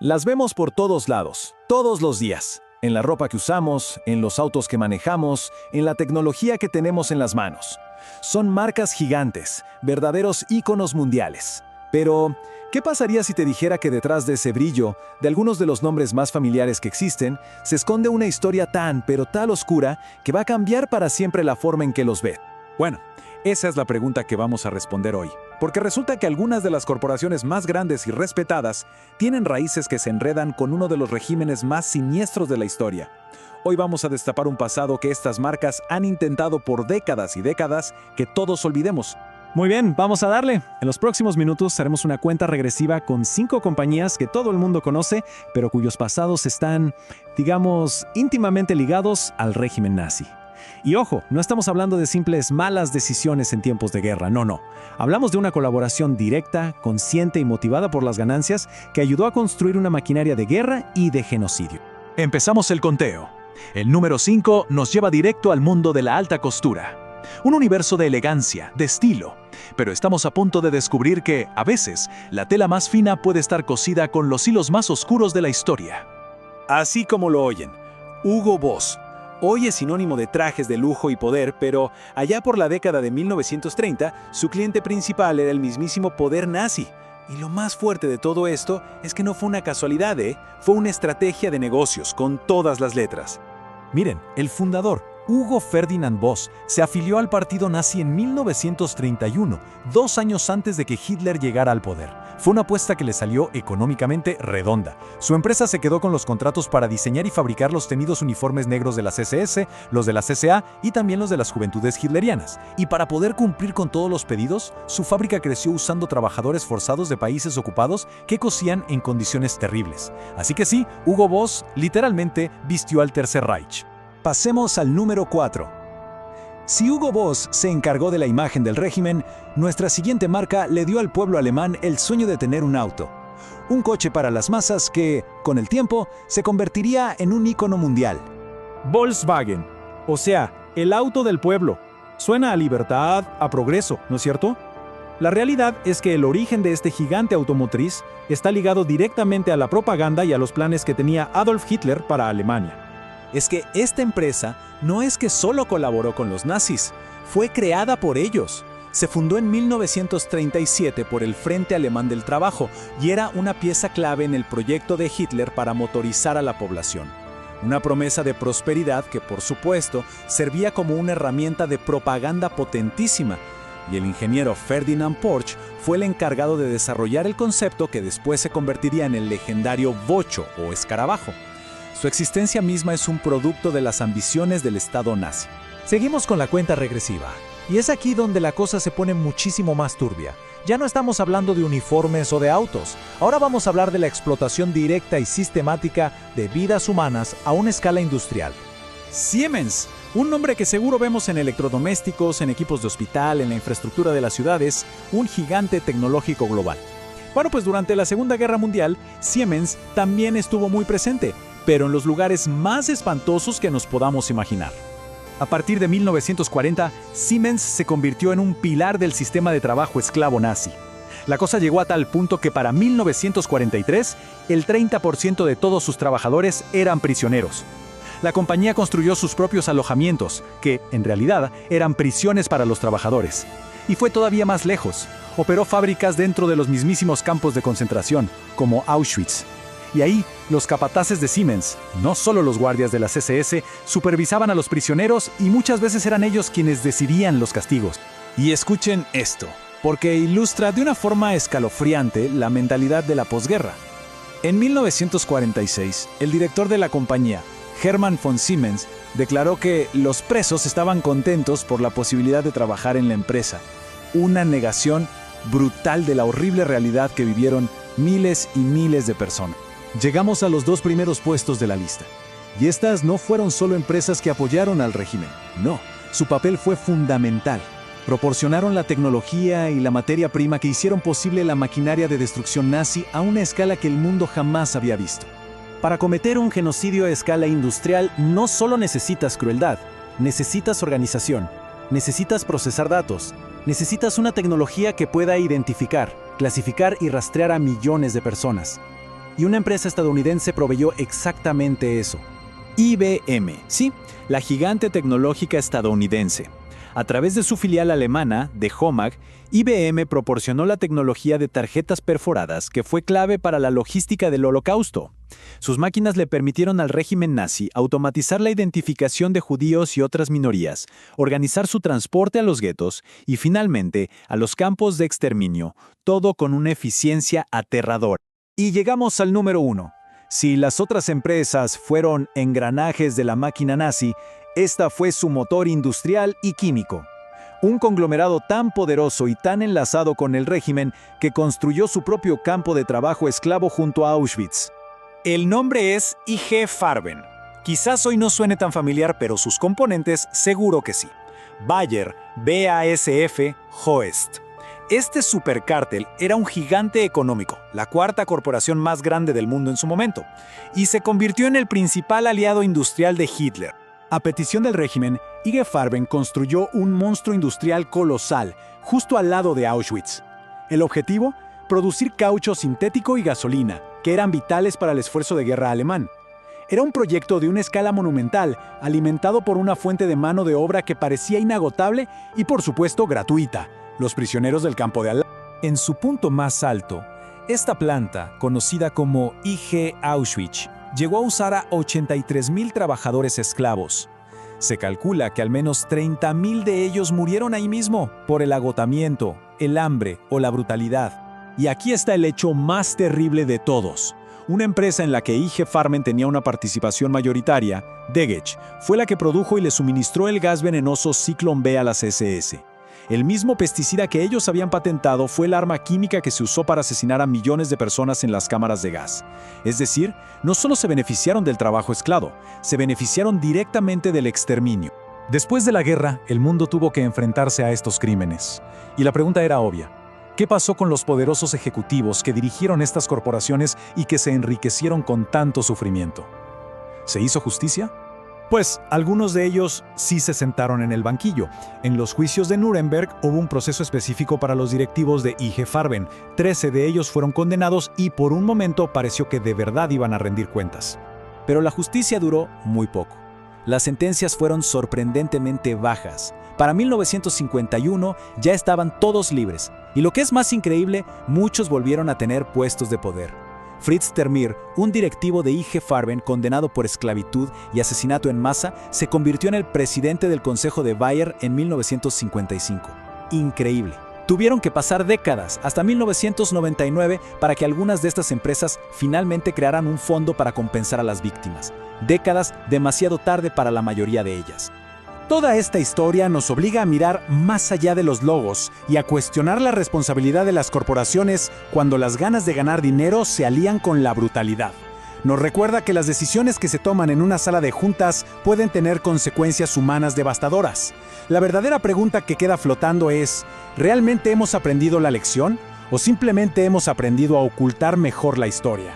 Las vemos por todos lados, todos los días, en la ropa que usamos, en los autos que manejamos, en la tecnología que tenemos en las manos. Son marcas gigantes, verdaderos íconos mundiales. Pero, ¿qué pasaría si te dijera que detrás de ese brillo, de algunos de los nombres más familiares que existen, se esconde una historia pero tan oscura, que va a cambiar para siempre la forma en que los ves? Bueno, esa es la pregunta que vamos a responder hoy. Porque resulta que algunas de las corporaciones más grandes y respetadas tienen raíces que se enredan con uno de los regímenes más siniestros de la historia. Hoy vamos a destapar un pasado que estas marcas han intentado por décadas y décadas que todos olvidemos. Muy bien, vamos a darle. En los próximos minutos haremos una cuenta regresiva con 5 compañías que todo el mundo conoce, pero cuyos pasados están, digamos, íntimamente ligados al régimen nazi. Y ojo, no estamos hablando de simples malas decisiones en tiempos de guerra, no. Hablamos de una colaboración directa, consciente y motivada por las ganancias que ayudó a construir una maquinaria de guerra y de genocidio. Empezamos el conteo. El número 5 nos lleva directo al mundo de la alta costura. Un universo de elegancia, de estilo. Pero estamos a punto de descubrir que, a veces, la tela más fina puede estar cosida con los hilos más oscuros de la historia. Así como lo oyen, Hugo Boss. Hoy es sinónimo de trajes de lujo y poder, pero allá por la década de 1930, su cliente principal era el mismísimo poder nazi. Y lo más fuerte de todo esto es que no fue una casualidad, fue una estrategia de negocios con todas las letras. Miren, el fundador, Hugo Ferdinand Boss, se afilió al partido nazi en 1931, 2 años antes de que Hitler llegara al poder. Fue una apuesta que le salió económicamente redonda. Su empresa se quedó con los contratos para diseñar y fabricar los temidos uniformes negros de las SS, los de la CSA y también los de las juventudes hitlerianas. Y para poder cumplir con todos los pedidos, su fábrica creció usando trabajadores forzados de países ocupados que cosían en condiciones terribles. Así que sí, Hugo Boss literalmente vistió al Tercer Reich. Pasemos al número 4. Si Hugo Boss se encargó de la imagen del régimen, nuestra siguiente marca le dio al pueblo alemán el sueño de tener un auto. Un coche para las masas que, con el tiempo, se convertiría en un ícono mundial. Volkswagen, o sea, el auto del pueblo. Suena a libertad, a progreso, ¿no es cierto? La realidad es que el origen de este gigante automotriz está ligado directamente a la propaganda y a los planes que tenía Adolf Hitler para Alemania. Es que esta empresa no es que solo colaboró con los nazis, fue creada por ellos. Se fundó en 1937 por el Frente Alemán del Trabajo y era una pieza clave en el proyecto de Hitler para motorizar a la población. Una promesa de prosperidad que, por supuesto, servía como una herramienta de propaganda potentísima. Y el ingeniero Ferdinand Porsche fue el encargado de desarrollar el concepto que después se convertiría en el legendario bocho o escarabajo. Su existencia misma es un producto de las ambiciones del Estado nazi. Seguimos con la cuenta regresiva. Y es aquí donde la cosa se pone muchísimo más turbia. Ya no estamos hablando de uniformes o de autos. Ahora vamos a hablar de la explotación directa y sistemática de vidas humanas a una escala industrial. Siemens, un nombre que seguro vemos en electrodomésticos, en equipos de hospital, en la infraestructura de las ciudades, un gigante tecnológico global. Bueno, pues durante la Segunda Guerra Mundial, Siemens también estuvo muy presente, pero en los lugares más espantosos que nos podamos imaginar. A partir de 1940, Siemens se convirtió en un pilar del sistema de trabajo esclavo nazi. La cosa llegó a tal punto que para 1943, el 30% de todos sus trabajadores eran prisioneros. La compañía construyó sus propios alojamientos, que, en realidad, eran prisiones para los trabajadores. Y fue todavía más lejos. Operó fábricas dentro de los mismísimos campos de concentración, como Auschwitz. Y ahí, los capataces de Siemens, no solo los guardias de las SS, supervisaban a los prisioneros y muchas veces eran ellos quienes decidían los castigos. Y escuchen esto, porque ilustra de una forma escalofriante la mentalidad de la posguerra. En 1946, el director de la compañía, Hermann von Siemens, declaró que los presos estaban contentos por la posibilidad de trabajar en la empresa. Una negación brutal de la horrible realidad que vivieron miles y miles de personas. Llegamos a los 2 primeros puestos de la lista. Y estas no fueron solo empresas que apoyaron al régimen. No, su papel fue fundamental. Proporcionaron la tecnología y la materia prima que hicieron posible la maquinaria de destrucción nazi a una escala que el mundo jamás había visto. Para cometer un genocidio a escala industrial no solo necesitas crueldad, necesitas organización, necesitas procesar datos, necesitas una tecnología que pueda identificar, clasificar y rastrear a millones de personas. Y una empresa estadounidense proveyó exactamente eso. IBM, sí, la gigante tecnológica estadounidense. A través de su filial alemana, de HOMAG, IBM proporcionó la tecnología de tarjetas perforadas que fue clave para la logística del Holocausto. Sus máquinas le permitieron al régimen nazi automatizar la identificación de judíos y otras minorías, organizar su transporte a los guetos y finalmente a los campos de exterminio, todo con una eficiencia aterradora. Y llegamos al número 1. Si las otras empresas fueron engranajes de la máquina nazi, esta fue su motor industrial y químico. Un conglomerado tan poderoso y tan enlazado con el régimen que construyó su propio campo de trabajo esclavo junto a Auschwitz. El nombre es IG Farben. Quizás hoy no suene tan familiar, pero sus componentes seguro que sí. Bayer, BASF, Hoest. Este supercártel era un gigante económico, la cuarta corporación más grande del mundo en su momento, y se convirtió en el principal aliado industrial de Hitler. A petición del régimen, IG Farben construyó un monstruo industrial colosal, justo al lado de Auschwitz. El objetivo: producir caucho sintético y gasolina, que eran vitales para el esfuerzo de guerra alemán. Era un proyecto de una escala monumental, alimentado por una fuente de mano de obra que parecía inagotable y, por supuesto, gratuita: los prisioneros del campo de al-. En su punto más alto, esta planta, conocida como IG Auschwitz, llegó a usar a 83.000 trabajadores esclavos. Se calcula que al menos 30.000 de ellos murieron ahí mismo por el agotamiento, el hambre o la brutalidad. Y aquí está el hecho más terrible de todos. Una empresa en la que IG Farben tenía una participación mayoritaria, Degech, fue la que produjo y le suministró el gas venenoso Zyklon B a las SS. El mismo pesticida que ellos habían patentado fue el arma química que se usó para asesinar a millones de personas en las cámaras de gas. Es decir, no solo se beneficiaron del trabajo esclavo, se beneficiaron directamente del exterminio. Después de la guerra, el mundo tuvo que enfrentarse a estos crímenes. Y la pregunta era obvia: ¿qué pasó con los poderosos ejecutivos que dirigieron estas corporaciones y que se enriquecieron con tanto sufrimiento? ¿Se hizo justicia? Pues algunos de ellos sí se sentaron en el banquillo. En los juicios de Nuremberg hubo un proceso específico para los directivos de IG Farben. 13 de ellos fueron condenados y por un momento pareció que de verdad iban a rendir cuentas. Pero la justicia duró muy poco. Las sentencias fueron sorprendentemente bajas. Para 1951 ya estaban todos libres. Y lo que es más increíble, muchos volvieron a tener puestos de poder. Fritz Termir, un directivo de IG Farben condenado por esclavitud y asesinato en masa, se convirtió en el presidente del Consejo de Bayer en 1955. Increíble. Tuvieron que pasar décadas, hasta 1999, para que algunas de estas empresas finalmente crearan un fondo para compensar a las víctimas. Décadas demasiado tarde para la mayoría de ellas. Toda esta historia nos obliga a mirar más allá de los logos y a cuestionar la responsabilidad de las corporaciones cuando las ganas de ganar dinero se alían con la brutalidad. Nos recuerda que las decisiones que se toman en una sala de juntas pueden tener consecuencias humanas devastadoras. La verdadera pregunta que queda flotando es: ¿realmente hemos aprendido la lección? ¿O simplemente hemos aprendido a ocultar mejor la historia?